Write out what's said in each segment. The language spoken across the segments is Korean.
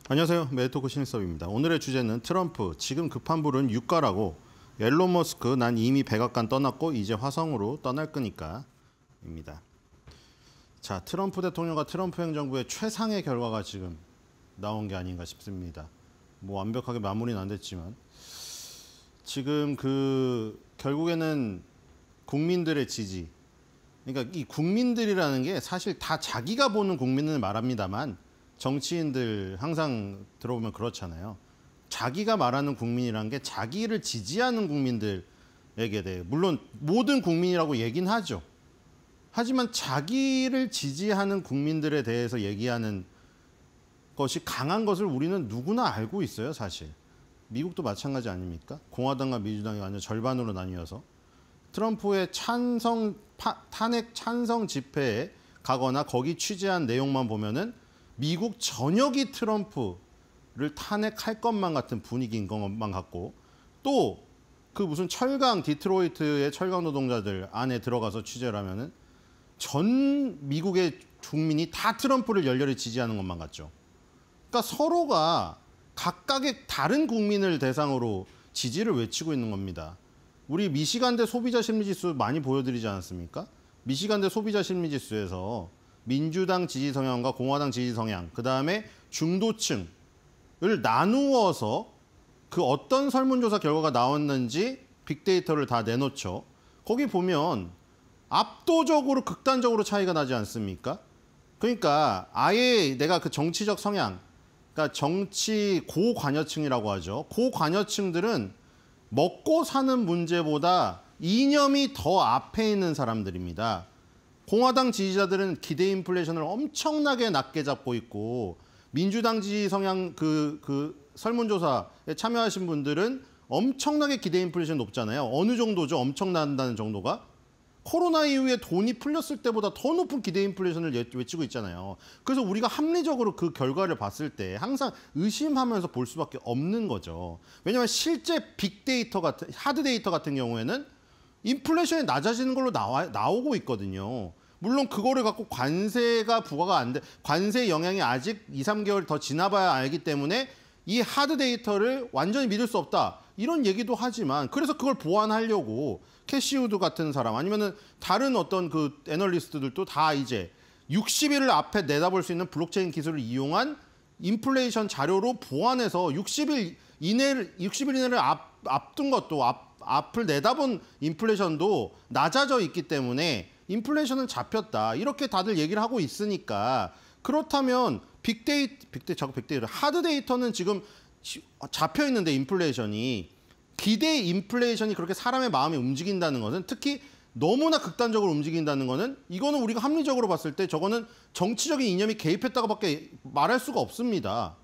안녕하세요. 메디토크 신일섭입니다. 오늘의 주제는 트럼프, 지금 급한 불은 유가라고, 일론 머스크, 난 이미 백악관 떠났고 이제 화성으로 떠날 거니까 입니다. 자, 트럼프 대통령과 트럼프 행정부의 최상의 결과가 지금 나온 게 아닌가 싶습니다. 뭐 완벽하게 마무리는 안 됐지만 지금 결국에는 국민들의 지지, 그러니까 이 국민들이라는 게 사실 다 자기가 보는 국민을 말합니다만 정치인들 항상 들어보면 그렇잖아요. 자기가 말하는 국민이라는 게 자기를 지지하는 국민들에게 대해, 물론 모든 국민이라고 얘기는 하죠. 하지만 자기를 지지하는 국민들에 대해서 얘기하는 것이 강한 것을 우리는 누구나 알고 있어요, 사실. 미국도 마찬가지 아닙니까? 공화당과 민주당이 완전 절반으로 나뉘어서 트럼프의 탄핵 찬성 집회에 가거나 거기 취재한 내용만 보면은 미국 전역이 트럼프를 탄핵할 것만 같은 분위기인 것만 같고, 또 그 무슨 철강, 디트로이트의 철강 노동자들 안에 들어가서 취재를 하면은 전 미국의 국민이 다 트럼프를 열렬히 지지하는 것만 같죠. 그러니까 서로가 각각의 다른 국민을 대상으로 지지를 외치고 있는 겁니다. 우리 미시간대 소비자 심리지수 많이 보여드리지 않았습니까? 미시간대 소비자 심리지수에서 민주당 지지 성향과 공화당 지지 성향, 그 다음에 중도층을 나누어서 그 어떤 설문조사 결과가 나왔는지 빅데이터를 다 내놓죠. 거기 보면 압도적으로 극단적으로 차이가 나지 않습니까? 그러니까 아예 내가 그 정치적 성향, 그러니까 정치 고관여층이라고 하죠. 고관여층들은 먹고 사는 문제보다 이념이 더 앞에 있는 사람들입니다. 공화당 지지자들은 기대 인플레이션을 엄청나게 낮게 잡고 있고, 민주당 지지 성향 설문조사에 참여하신 분들은 엄청나게 기대 인플레이션 높잖아요. 어느 정도죠? 엄청난다는 정도가? 코로나 이후에 돈이 풀렸을 때보다 더 높은 기대 인플레이션을 외치고 있잖아요. 그래서 우리가 합리적으로 그 결과를 봤을 때 항상 의심하면서 볼 수밖에 없는 거죠. 왜냐하면 실제 빅데이터 같은, 하드데이터 같은 경우에는 인플레이션이 낮아지는 걸로 나오고 있거든요. 물론 그거를 갖고 관세가 부과가 안 돼, 관세 영향이 아직 2, 3개월 더 지나봐야 알기 때문에 이 하드 데이터를 완전히 믿을 수 없다, 이런 얘기도 하지만, 그래서 그걸 보완하려고 캐시우드 같은 사람, 아니면은 다른 어떤 그 애널리스트들도 다 이제 60일을 앞에 내다볼 수 있는 블록체인 기술을 이용한 인플레이션 자료로 보완해서 60일 이내를 앞둔 것도, 앞을 내다본 인플레이션도 낮아져 있기 때문에 인플레이션은 잡혔다, 이렇게 다들 얘기를 하고 있으니까, 그렇다면 하드 데이터는 지금 잡혀 있는데, 인플레이션이, 기대 인플레이션이 그렇게 사람의 마음이 움직인다는 것은, 특히 너무나 극단적으로 움직인다는 것은, 이거는 우리가 합리적으로 봤을 때 저거는 정치적인 이념이 개입했다고밖에 말할 수가 없습니다.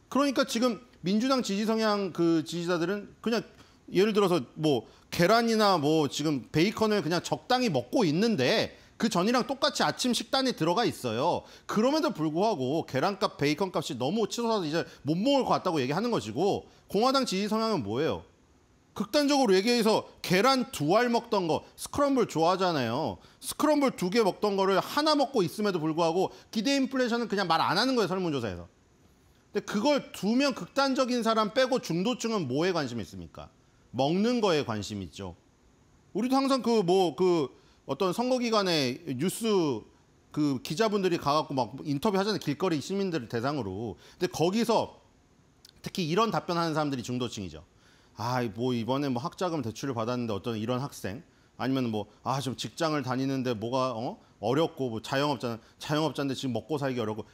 그러니까 지금 민주당 지지 성향 그 지지자들은 그냥 예를 들어서 뭐 계란이나 뭐 지금 베이컨을 그냥 적당히 먹고 있는데 그 전이랑 똑같이 아침 식단에 들어가 있어요. 그럼에도 불구하고 계란값, 베이컨값이 너무 치솟아서 이제 못 먹을 것 같다고 얘기하는 것이고, 공화당 지지 성향은 뭐예요? 극단적으로 얘기해서 계란 2알 먹던 거, 스크럼블 좋아하잖아요. 스크럼블 2개 먹던 거를 하나 먹고 있음에도 불구하고 기대 인플레이션은 그냥 말 안 하는 거예요, 설문조사에서. 근데 그걸 두면 극단적인 사람 빼고 중도층은 뭐에 관심이 있습니까? 먹는 거에 관심이 있죠. 우리도 항상 어떤 선거 기간에 뉴스 그 기자분들이 가갖고 막 인터뷰 하잖아요. 길거리 시민들을 대상으로. 근데 거기서 특히 이런 답변하는 사람들이 중도층이죠. 뭐 이번에 뭐 학자금 대출을 받았는데 어떤 이런 학생, 아니면 좀 직장을 다니는데 뭐가 어렵고, 뭐 자영업자인데 지금 먹고 살기 어렵고,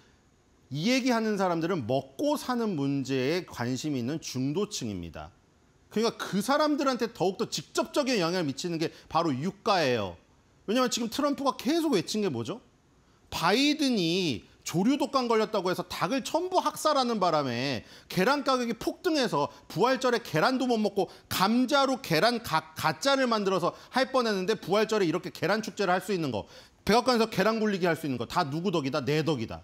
이 얘기하는 사람들은 먹고 사는 문제에 관심이 있는 중도층입니다. 그러니까 그 사람들한테 더욱더 직접적인 영향을 미치는 게 바로 유가예요. 왜냐하면 지금 트럼프가 계속 외친 게 뭐죠? 바이든이 조류 독감 걸렸다고 해서 닭을 전부 학살하는 바람에 계란 가격이 폭등해서 부활절에 계란도 못 먹고 감자로 계란 가짜를 만들어서 할 뻔했는데, 부활절에 이렇게 계란 축제를 할 수 있는 거, 백악관에서 계란 굴리기 할 수 있는 거 다 누구 덕이다? 내 덕이다.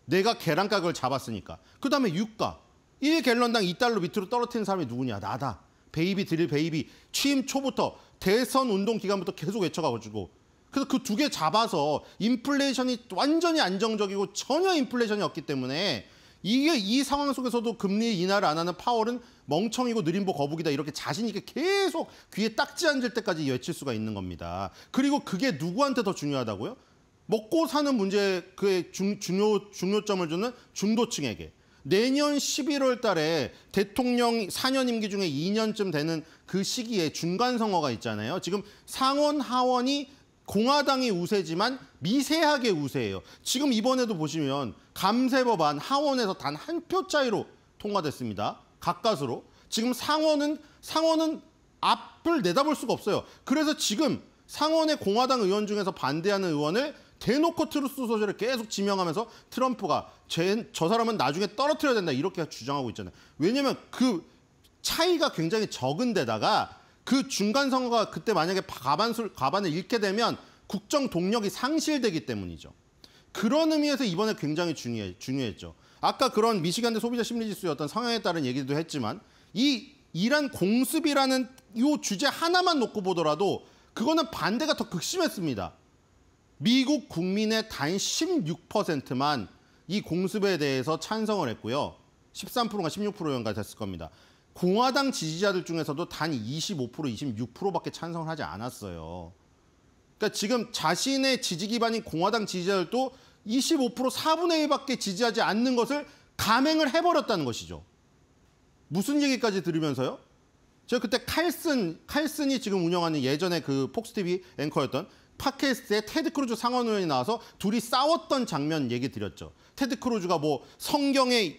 내가 계란 가격을 잡았으니까. 그 다음에 유가. 1갤런당 2달러 밑으로 떨어뜨린 사람이 누구냐? 나다. 베이비 취임 초부터 대선 운동 기간부터 계속 외쳐가지고, 그래서 그 두 개 잡아서 인플레이션이 완전히 안정적이고 전혀 인플레이션이 없기 때문에 이게 이 상황 속에서도 금리 인하를 안 하는 파월은 멍청이고 느림보 거북이다 이렇게 자신 있게 계속 귀에 딱지 앉을 때까지 외칠 수가 있는 겁니다. 그리고 그게 누구한테 더 중요하다고요? 먹고 사는 문제에 그의 중요점을 주는 중도층에게. 내년 11월 달에 대통령 4년 임기 중에 2년쯤 되는 그 시기에 중간 선거가 있잖아요. 지금 상원, 하원이 공화당이 우세지만 미세하게 우세해요. 지금 이번에도 보시면 감세 법안 하원에서 단 한 표 차이로 통과됐습니다. 가까스로. 지금 상원은 앞을 내다볼 수가 없어요. 그래서 지금 상원의 공화당 의원 중에서 반대하는 의원을 대놓고 트루스 소셜을 계속 지명하면서 트럼프가 저 사람은 나중에 떨어뜨려야 된다 이렇게 주장하고 있잖아요. 왜냐하면 그 차이가 굉장히 적은 데다가 그 중간 선거가 그때 만약에 과반을 잃게 되면 국정 동력이 상실되기 때문이죠. 그런 의미에서 이번에 굉장히 중요했죠. 아까 그런 미시간대 소비자 심리지수의 어떤 성향에 따른 얘기도 했지만 이 이란 공습이라는 이 주제 하나만 놓고 보더라도 그거는 반대가 더 극심했습니다. 미국 국민의 단 16%만 이 공습에 대해서 찬성을 했고요. 13%가 16%인가 됐을 겁니다. 공화당 지지자들 중에서도 단 25%, 26%밖에 찬성을 하지 않았어요. 그러니까 지금 자신의 지지 기반인 공화당 지지자들도 25%, 4분의 1밖에 지지하지 않는 것을 감행을 해버렸다는 것이죠. 무슨 얘기까지 들으면서요? 제가 그때 칼슨이 지금 운영하는 예전에 그 폭스 TV 앵커였던 팟캐스트에 테드 크루즈 상원 의원이 나와서 둘이 싸웠던 장면 얘기 드렸죠. 테드 크루즈가 뭐 성경에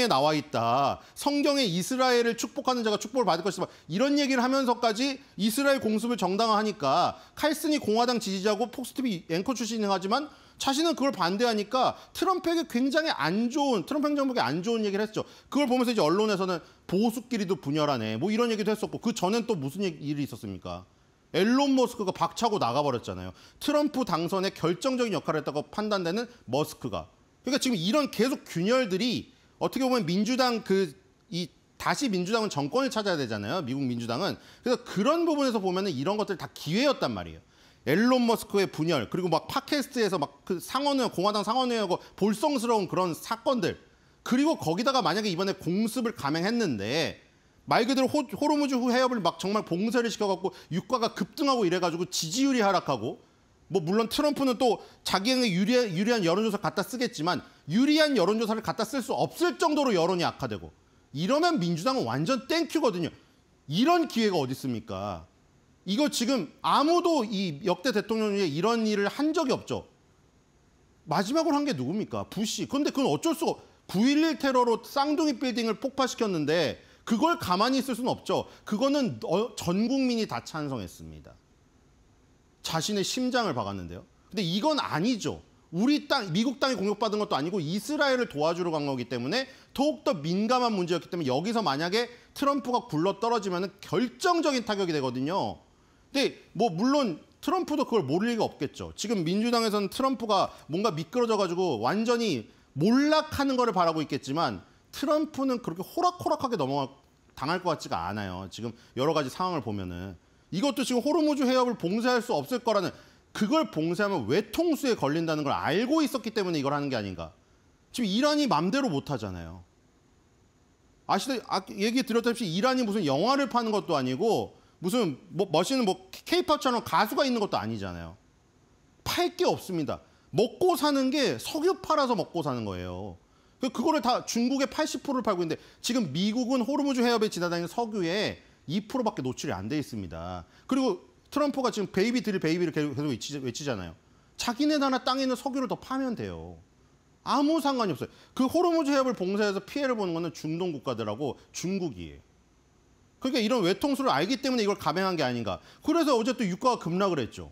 나와 있다. 성경에 이스라엘을 축복하는 자가 축복을 받을 것이다. 이런 얘기를 하면서까지 이스라엘 공습을 정당화하니까 칼슨이 공화당 지지자고 폭스 TV 앵커 출신이긴 하지만 자신은 그걸 반대하니까 트럼프에게 굉장히 트럼프 행정부에게 안 좋은 얘기를 했죠. 그걸 보면서 이제 언론에서는 보수끼리도 분열하네. 뭐 이런 얘기도 했었고 그 전엔 또 무슨 일이 있었습니까? 앨런 머스크가 박차고 나가버렸잖아요. 트럼프 당선에 결정적인 역할을 했다고 판단되는 머스크가. 그러니까 지금 이런 계속 균열들이 어떻게 보면 민주당 다시 민주당은 정권을 찾아야 되잖아요. 미국 민주당은. 그래서 그런 부분에서 보면은 이런 것들 다 기회였단 말이에요. 앨런 머스크의 분열 그리고 막 팟캐스트에서 막 그 공화당 상원의원하고 볼썽스러운 그런 사건들 그리고 거기다가 만약에 이번에 공습을 감행했는데 말 그대로 호르무즈 해협을 막 정말 봉쇄를 시켜갖고 유가가 급등하고 이래가지고 지지율이 하락하고 뭐 물론 트럼프는 또 자기에게 유리한 여론조사 갖다 쓰겠지만 유리한 여론조사를 갖다 쓸 수 없을 정도로 여론이 악화되고 이러면 민주당은 완전 땡큐거든요. 이런 기회가 어디 있습니까? 이거 지금 아무도 이 역대 대통령 중에 이런 일을 한 적이 없죠. 마지막으로 한 게 누굽니까? 부시. 그런데 그건 어쩔 수가 9.11 테러로 쌍둥이 빌딩을 폭파시켰는데 그걸 가만히 있을 수는 없죠. 그거는 전 국민이 다 찬성했습니다. 자신의 심장을 박았는데요. 근데 이건 아니죠. 우리 땅, 미국 땅이 공격받은 것도 아니고 이스라엘을 도와주러 간 거기 때문에 더욱더 민감한 문제였기 때문에 여기서 만약에 트럼프가 굴러떨어지면 결정적인 타격이 되거든요. 근데 뭐 물론 트럼프도 그걸 모를 리가 없겠죠. 지금 민주당에서는 트럼프가 뭔가 미끄러져가지고 완전히 몰락하는 거를 바라고 있겠지만 트럼프는 그렇게 호락호락하게 당할 것 같지가 않아요. 지금 여러 가지 상황을 보면은. 이것도 지금 호르무즈 해협을 봉쇄할 수 없을 거라는 그걸 봉쇄하면 외통수에 걸린다는 걸 알고 있었기 때문에 이걸 하는 게 아닌가. 지금 이란이 맘대로 못 하잖아요. 얘기 드렸다시피 이란이 무슨 영화를 파는 것도 아니고 무슨 멋있는 케이팝처럼 가수가 있는 것도 아니잖아요. 팔 게 없습니다. 먹고 사는 게 석유 팔아서 먹고 사는 거예요. 그거를 다 중국의 80%를 팔고 있는데 지금 미국은 호르무즈 해협에 지나다니는 석유의 2%밖에 노출이 안 돼 있습니다. 그리고 트럼프가 지금 베이비를 계속 외치잖아요. 자기네 나라 땅에 있는 석유를 더 파면 돼요. 아무 상관이 없어요. 그 호르무즈 해협을 봉쇄해서 피해를 보는 거는 중동 국가들하고 중국이에요. 그러니까 이런 외통수를 알기 때문에 이걸 감행한 게 아닌가. 그래서 어제 또 유가가 급락을 했죠.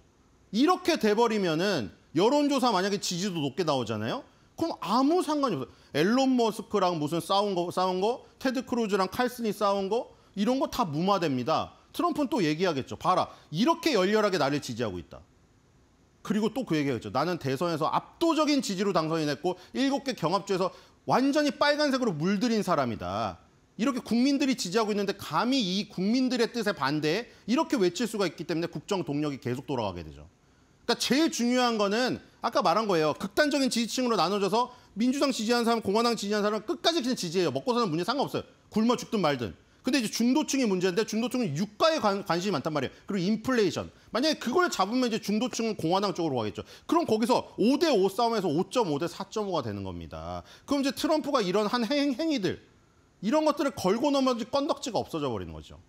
이렇게 돼버리면은 여론조사 만약에 지지도 높게 나오잖아요. 그럼 아무 상관이 없어요. 앨런 머스크랑 무슨 싸운 거, 테드 크루즈랑 칼슨이 싸운 거 이런 거 다 무마됩니다. 트럼프는 또 얘기하겠죠. 봐라. 이렇게 열렬하게 나를 지지하고 있다. 그리고 또 그 얘기하겠죠. 나는 대선에서 압도적인 지지로 당선이 됐고 7개 경합주에서 완전히 빨간색으로 물들인 사람이다. 이렇게 국민들이 지지하고 있는데 감히 이 국민들의 뜻에 반대해 이렇게 외칠 수가 있기 때문에 국정 동력이 계속 돌아가게 되죠. 그러니까 제일 중요한 거는 아까 말한 거예요. 극단적인 지지층으로 나눠져서 민주당 지지하는 사람, 공화당 지지하는 사람 끝까지 그냥 지지해요. 먹고 사는 문제 상관없어요. 굶어 죽든 말든. 근데 이제 중도층이 문제인데 중도층은 유가에 관심이 많단 말이에요. 그리고 인플레이션. 만약에 그걸 잡으면 이제 중도층은 공화당 쪽으로 가겠죠. 그럼 거기서 5대5 싸움에서 5.5 대 4.5가 되는 겁니다. 그럼 이제 트럼프가 이런 한 행위들, 이런 것들을 걸고 넘어지 건덕지가 없어져 버리는 거죠.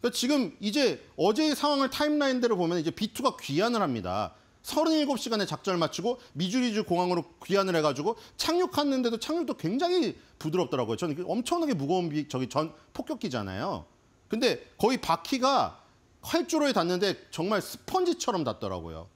그러니까 지금 이제 어제의 상황을 타임라인대로 보면 이제 B2가 귀환을 합니다. 37시간의 작전을 마치고 미주리주 공항으로 귀환을 해가지고 착륙했는데도 착륙도 굉장히 부드럽더라고요. 저는 엄청나게 무거운 전 폭격기잖아요. 근데 거의 바퀴가 활주로에 닿는데 정말 스펀지처럼 닿더라고요.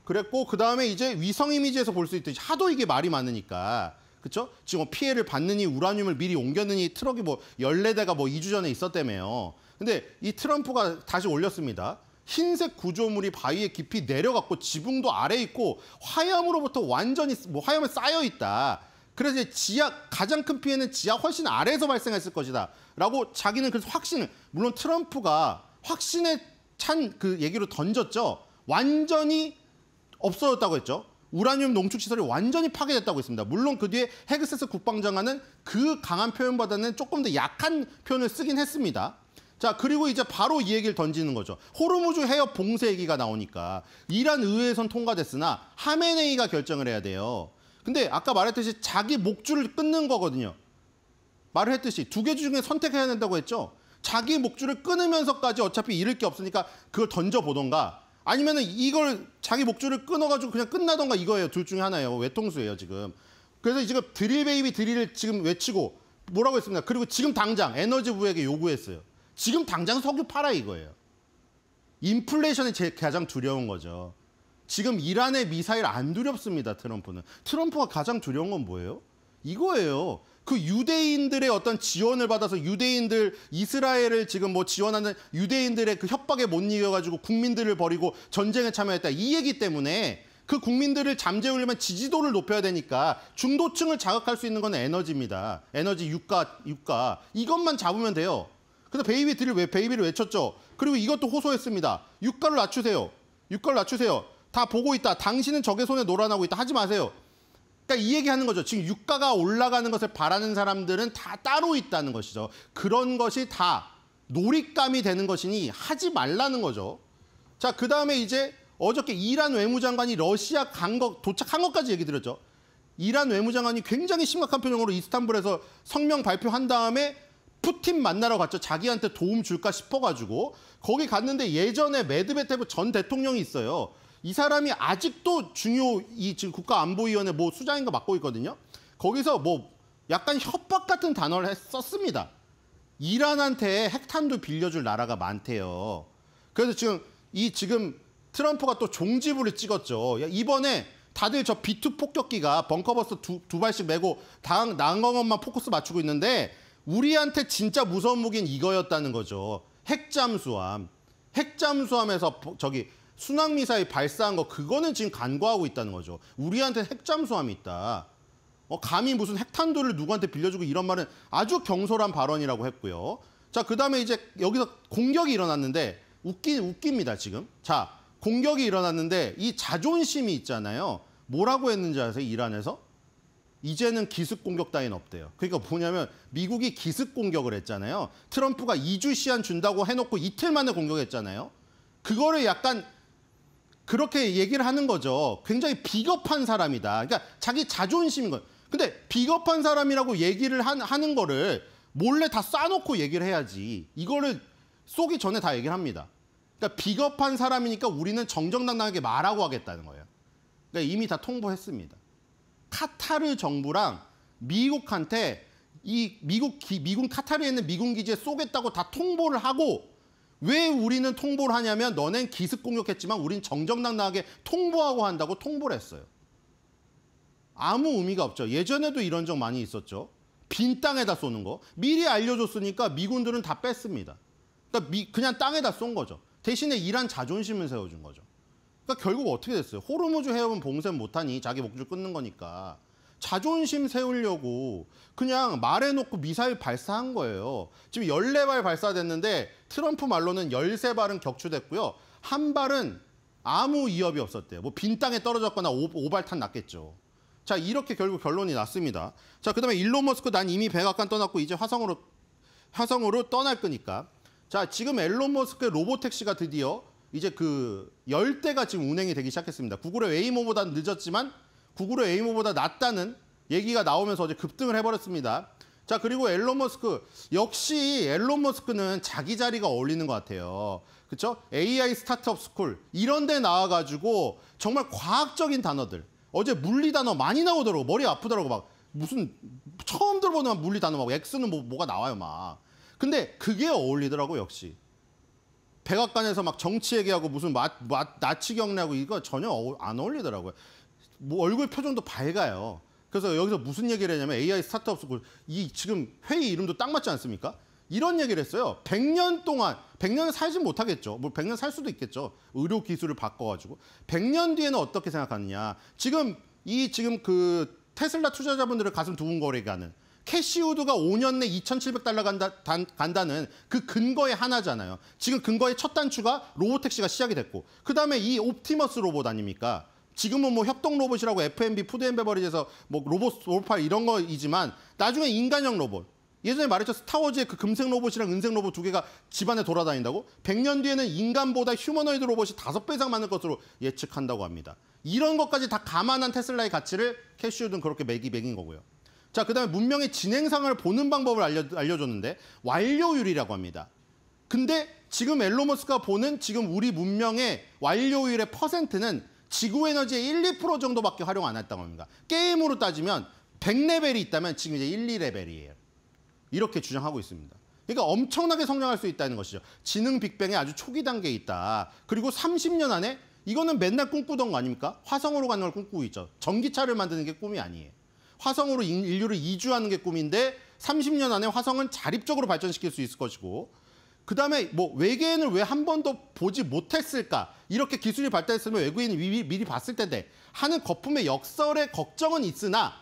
그랬고 그다음에 이제 위성 이미지에서 볼 수 있듯이 하도 이게 말이 많으니까 그렇죠? 지금 피해를 받느니 우라늄을 미리 옮겼느니 트럭이 뭐 14대가 뭐 2주 전에 있었다며요. 근데 이 트럼프가 다시 올렸습니다. 흰색 구조물이 바위에 깊이 내려갔고 지붕도 아래에 있고 화염으로부터 완전히 화염에 쌓여 있다. 그래서 이제 지하 가장 큰 피해는 지하 훨씬 아래에서 발생했을 것이다. 라고 자기는 그래서 확신을 물론 트럼프가 확신에 찬 그 얘기로 던졌죠. 완전히 없어졌다고 했죠. 우라늄 농축 시설이 완전히 파괴됐다고 했습니다. 물론 그 뒤에 헤그세스 국방장관은 그 강한 표현보다는 조금 더 약한 표현을 쓰긴 했습니다. 자, 그리고 이제 바로 이 얘기를 던지는 거죠. 호르무즈 해협 봉쇄 얘기가 나오니까 이란 의회에선 통과됐으나 하메네이가 결정을 해야 돼요. 근데 아까 말했듯이 자기 목줄을 끊는 거거든요. 말을 했듯이 두 개 중에 선택해야 된다고 했죠. 자기 목줄을 끊으면서까지 어차피 잃을 게 없으니까 그걸 던져보던가 아니면은 이걸 자기 목줄을 끊어가지고 그냥 끝나던가 이거예요. 둘 중에 하나예요. 외통수예요, 지금. 그래서 지금 드릴 베이비 드릴을 지금 외치고 뭐라고 했습니다. 그리고 지금 당장 에너지부에게 요구했어요. 지금 당장 석유 팔아 이거예요. 인플레이션이 가장 두려운 거죠. 지금 이란의 미사일 안 두렵습니다. 트럼프는. 트럼프가 가장 두려운 건 뭐예요? 이거예요. 그 유대인들의 어떤 지원을 받아서 유대인들 이스라엘을 지금 뭐 지원하는 유대인들의 그 협박에 못 이겨가지고 국민들을 버리고 전쟁에 참여했다. 이 얘기 때문에 그 국민들을 잠재우려면 지지도를 높여야 되니까 중도층을 자극할 수 있는 건 에너지입니다. 에너지, 유가. 이것만 잡으면 돼요. 그래서 베이비를 외쳤죠. 그리고 이것도 호소했습니다. 유가를 낮추세요. 유가를 낮추세요. 다 보고 있다. 당신은 적의 손에 노란하고 있다. 하지 마세요. 그러니까 이 얘기하는 거죠. 지금 유가가 올라가는 것을 바라는 사람들은 다 따로 있다는 것이죠. 그런 것이 다 놀잇감이 되는 것이니 하지 말라는 거죠. 자, 그다음에 이제 어저께 이란 외무장관이 러시아 도착한 것까지 얘기 드렸죠. 이란 외무장관이 굉장히 심각한 표정으로 이스탄불에서 성명 발표한 다음에 푸틴 만나러 갔죠. 자기한테 도움 줄까 싶어가지고. 거기 갔는데 예전에 메드베테브 전 대통령이 있어요. 이 사람이 아직도 지금 국가안보위원회 뭐 수장인가 맡고 있거든요. 거기서 뭐 약간 협박 같은 단어를 썼습니다. 이란한테 핵탄두 빌려줄 나라가 많대요. 그래서 지금 트럼프가 또 종지부를 찍었죠. 이번에 다들 저 B2 폭격기가 벙커버스 두 발씩 메고 나간 것만 포커스 맞추고 있는데 우리한테 진짜 무서운 무기는 이거였다는 거죠. 핵잠수함. 핵잠수함에서 순항미사일 발사한 거 그거는 지금 간과하고 있다는 거죠. 우리한테 핵잠수함이 있다. 감히 무슨 핵탄두를 누구한테 빌려주고 이런 말은 아주 경솔한 발언이라고 했고요. 자, 그다음에 이제 여기서 공격이 일어났는데 웃깁니다, 지금. 자, 공격이 일어났는데 이 자존심이 있잖아요. 뭐라고 했는지 아세요? 이란에서? 이제는 기습 공격 따윈 없대요. 그러니까 뭐냐면 미국이 기습 공격을 했잖아요. 트럼프가 2주 시한 준다고 해놓고 이틀 만에 공격했잖아요. 그거를 약간 그렇게 얘기를 하는 거죠. 굉장히 비겁한 사람이다. 그러니까 자기 자존심인 거예요. 근데 비겁한 사람이라고 얘기를 하는 거를 몰래 다 싸놓고 얘기를 해야지. 이거를 쏘기 전에 다 얘기를 합니다. 그러니까 비겁한 사람이니까 우리는 정정당당하게 말하고 하겠다는 거예요. 그러니까 이미 다 통보했습니다. 카타르 정부랑 미국한테 미군 카타르에 있는 미군 기지에 쏘겠다고 다 통보를 하고 왜 우리는 통보를 하냐면 너넨 기습 공격했지만 우린 정정당당하게 통보하고 한다고 통보를 했어요. 아무 의미가 없죠. 예전에도 이런 적 많이 있었죠. 빈 땅에다 쏘는 거. 미리 알려줬으니까 미군들은 다 뺐습니다. 그러니까 그냥 땅에다 쏜 거죠. 대신에 이란 자존심을 세워준 거죠. 그러니까 결국 어떻게 됐어요? 호르무즈 해협은 봉쇄 못하니 자기 목줄 끊는 거니까 자존심 세우려고 그냥 말해놓고 미사일 발사한 거예요. 지금 14발 발사됐는데 트럼프 말로는 13발은 격추됐고요. 한 발은 아무 위협이 없었대요. 뭐 빈 땅에 떨어졌거나 오발탄 났겠죠. 자, 이렇게 결국 결론이 났습니다. 자, 그다음에 일론 머스크 난 이미 백악관 떠났고 이제 화성으로 떠날 거니까. 자, 지금 일론 머스크의 로보택시가 드디어 이제 그 10대가 지금 운행이 되기 시작했습니다. 구글의 웨이모보다 늦었지만 구글의 웨이모보다 낫다는 얘기가 나오면서 어제 급등을 해버렸습니다. 자, 그리고 일론 머스크, 역시 일론 머스크는 자기 자리가 어울리는 것 같아요. 그렇죠? AI 스타트업 스쿨 이런 데 나와가지고 정말 과학적인 단어들, 어제 물리 단어 많이 나오더라고. 머리 아프더라고. 막 무슨 처음 들어보는 물리 단어 막 X는 뭐가 나와요 막. 근데 그게 어울리더라고. 역시 백악관에서 막 정치 얘기하고 무슨 나치 경례하고 이거 전혀 안 어울리더라고요. 뭐 얼굴 표정도 밝아요. 그래서 여기서 무슨 얘기를 했냐면 AI 스타트업 스쿨, 이 지금 회의 이름도 딱 맞지 않습니까? 이런 얘기를 했어요. 100년 동안, 100년 살진 못하겠죠. 뭐 100년 살 수도 있겠죠. 의료 기술을 바꿔가지고. 100년 뒤에는 어떻게 생각하느냐. 지금 그 테슬라 투자자분들을 가슴 두근거리게 하는 캐시우드가 5년 내 $2,700 간다는 그 근거의 하나잖아요. 지금 근거의 첫 단추가 로보택시가 시작이 됐고, 그 다음에 이 옵티머스 로봇 아닙니까? 지금은 뭐 협동 로봇이라고 F&B, 푸드 앤 베버리지에서 뭐 로봇 이런 거이지만 나중에 인간형 로봇. 예전에 말했죠. 스타워즈의 그 금색 로봇이랑 은색 로봇 두 개가 집안에 돌아다닌다고? 100년 뒤에는 인간보다 휴머노이드 로봇이 5배 이상 많을 것으로 예측한다고 합니다. 이런 것까지 다 감안한 테슬라의 가치를 캐시우드는 그렇게 매긴 거고요. 자, 그다음에 문명의 진행상을 보는 방법을 알려줬는데 완료율이라고 합니다. 근데 지금 일론 머스크가 보는 지금 우리 문명의 완료율의 퍼센트는 지구 에너지의 1, 2% 정도밖에 활용 안 했다고 합니다. 게임으로 따지면 100레벨이 있다면 지금 이제 1, 2레벨이에요. 이렇게 주장하고 있습니다. 그러니까 엄청나게 성장할 수 있다는 것이죠. 지능 빅뱅의 아주 초기 단계에 있다. 그리고 30년 안에 이거는 맨날 꿈꾸던 거 아닙니까? 화성으로 가는 걸 꿈꾸고 있죠. 전기차를 만드는 게 꿈이 아니에요. 화성으로 인류를 이주하는 게 꿈인데 30년 안에 화성은 자립적으로 발전시킬 수 있을 것이고, 그 다음에 뭐 외계인을 왜 한 번도 보지 못했을까? 이렇게 기술이 발달했으면 외계인이 미리 봤을 텐데 하는 거품의 역설의 걱정은 있으나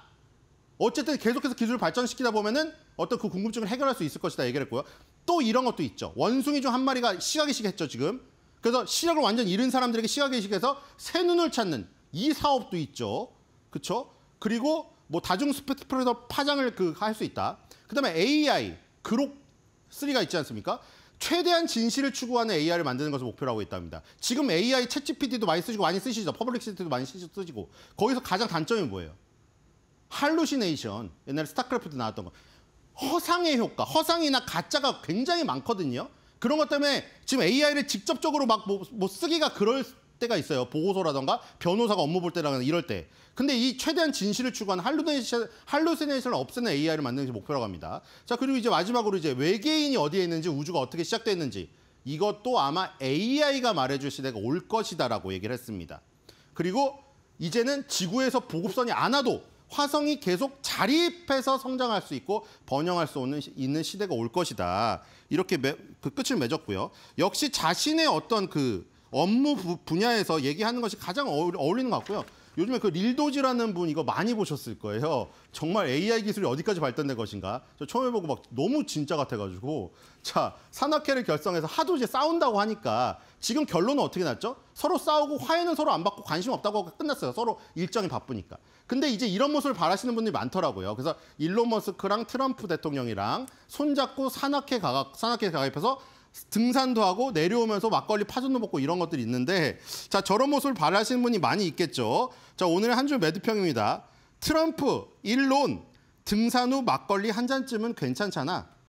어쨌든 계속해서 기술을 발전시키다 보면은 어떤 그 궁금증을 해결할 수 있을 것이다 얘기를 했고요. 또 이런 것도 있죠. 원숭이 중 한 마리가 시각이식 했죠 지금. 그래서 시력을 완전 잃은 사람들에게 시각이식해서 새 눈을 찾는 이 사업도 있죠. 그렇죠? 그리고 뭐 다중 스펙트럼에서 파장을 할 수 있다. 그다음에 AI 그록 3가 있지 않습니까? 최대한 진실을 추구하는 AI를 만드는 것을 목표로 하고 있답니다. 지금 AI 챗GPT도 많이 쓰시고 많이 쓰시죠. 퍼블릭시티도 많이 쓰시고. 거기서 가장 단점이 뭐예요? 할루시네이션. 옛날에 스타크래프트 나왔던 거. 허상의 효과. 허상이나 가짜가 굉장히 많거든요. 그런 것 때문에 지금 AI를 직접적으로 막 뭐 쓰기가 그럴 때가 있어요. 보고서라던가 변호사가 업무 볼 때라거나 이럴 때. 근데 이 최대한 진실을 추구하는 할루시네이션을 없애는 AI를 만드는 게 목표라고 합니다. 자, 그리고 이제 마지막으로 이제 외계인이 어디에 있는지, 우주가 어떻게 시작됐는지 이것도 아마 AI가 말해줄 시대가 올 것이다라고 얘기를 했습니다. 그리고 이제는 지구에서 보급선이 안 와도 화성이 계속 자립해서 성장할 수 있고 번영할 수 있는 시대가 올 것이다. 이렇게 그 끝을 맺었고요. 역시 자신의 어떤 그 업무 분야에서 얘기하는 것이 가장 어울리는 것 같고요. 요즘에 그 릴도지라는 분 이거 많이 보셨을 거예요. 정말 AI 기술이 어디까지 발전된 것인가. 저 처음에 보고 막 너무 진짜 같아가지고. 자, 산악회를 결성해서 하도 이제 싸운다고 하니까 지금 결론은 어떻게 났죠? 서로 싸우고 화해는 서로 안 받고 관심 없다고 하고 끝났어요. 서로 일정이 바쁘니까. 근데 이제 이런 모습을 바라시는 분들이 많더라고요. 그래서 일론 머스크랑 트럼프 대통령이랑 손잡고 산악회 가입해서 등산도 하고 내려오면서 막걸리 파전도 먹고 이런 것들이 있는데, 자, 저런 모습을 바라시는 분이 많이 있겠죠. 자, 오늘의 한 줄 매도평입니다. 트럼프, 일론, 등산 후 막걸리 한 잔쯤은 괜찮잖아.